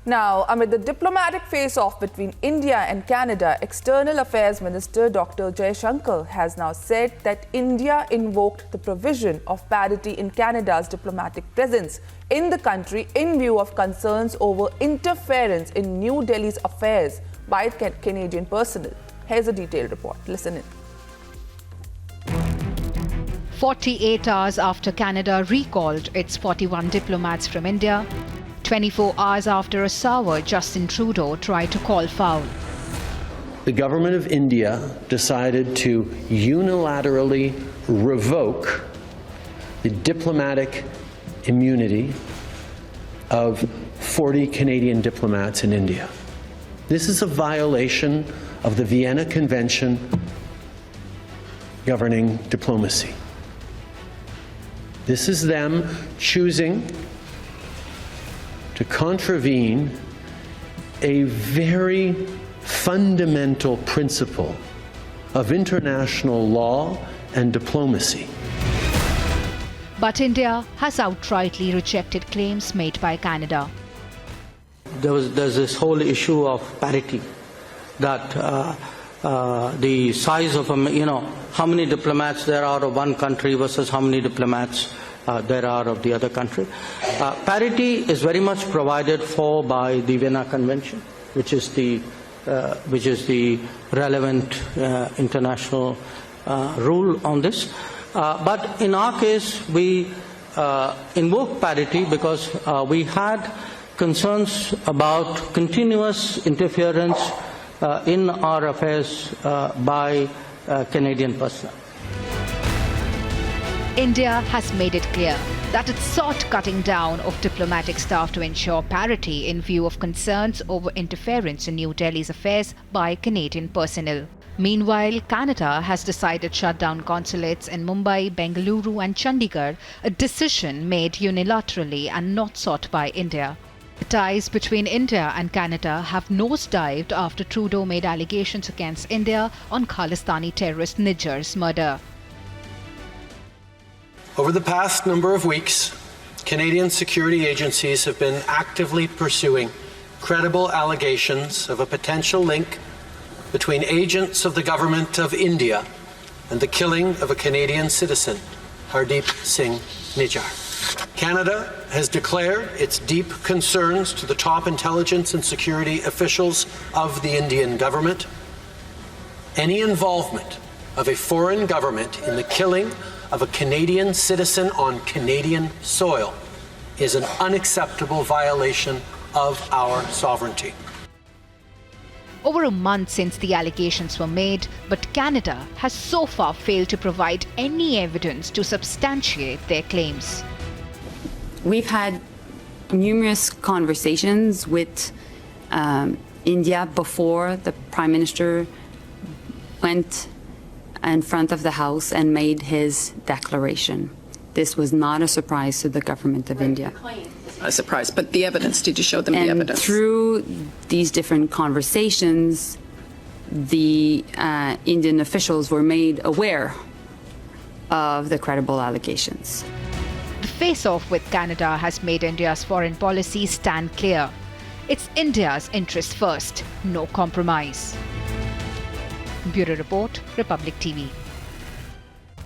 Now, amid the diplomatic face-off between India and Canada, External Affairs Minister Dr. Jaishankar has now said that India invoked the provision of parity in Canada's diplomatic presence in the country in view of concerns over interference in New Delhi's affairs by Canadian personnel. Here's a detailed report. Listen in. 48 hours after Canada recalled its 41 diplomats from India, 24 hours after a sour Justin Trudeau tried to call foul. The government of India decided to unilaterally revoke the diplomatic immunity of 40 Canadian diplomats in India. This is a violation of the Vienna Convention governing diplomacy. This is them choosing to contravene a very fundamental principle of international law and diplomacy. But India has outrightly rejected claims made by Canada. There's this whole issue of parity, that the size of, how many diplomats there are of one country versus how many diplomats there are of the other country. Parity is very much provided for by the Vienna Convention, which is the relevant international rule on this. But in our case, we invoke parity because we had concerns about continuous interference in our affairs by Canadian personnel. India has made it clear that it sought cutting down of diplomatic staff to ensure parity in view of concerns over interference in New Delhi's affairs by Canadian personnel. Meanwhile, Canada has decided to shut down consulates in Mumbai, Bengaluru and Chandigarh, a decision made unilaterally and not sought by India. The ties between India and Canada have nosedived after Trudeau made allegations against India on Khalistani terrorist Nijjar's murder. Over the past number of weeks, Canadian security agencies have been actively pursuing credible allegations of a potential link between agents of the government of India and the killing of a Canadian citizen, Hardeep Singh Nijjar. Canada has declared its deep concerns to the top intelligence and security officials of the Indian government. Any involvement of a foreign government in the killing of a Canadian citizen on Canadian soil is an unacceptable violation of our sovereignty. Over a month since the allegations were made, but Canada has so far failed to provide any evidence to substantiate their claims. We've had numerous conversations with India before the Prime Minister went in front of the House and made his declaration. This was not a surprise to the government of India. A surprise, but the evidence, did you show them the evidence? Through these different conversations, the Indian officials were made aware of the credible allegations. The face-off with Canada has made India's foreign policy stand clear. It's India's interest first, no compromise. Bureau Report, Republic TV.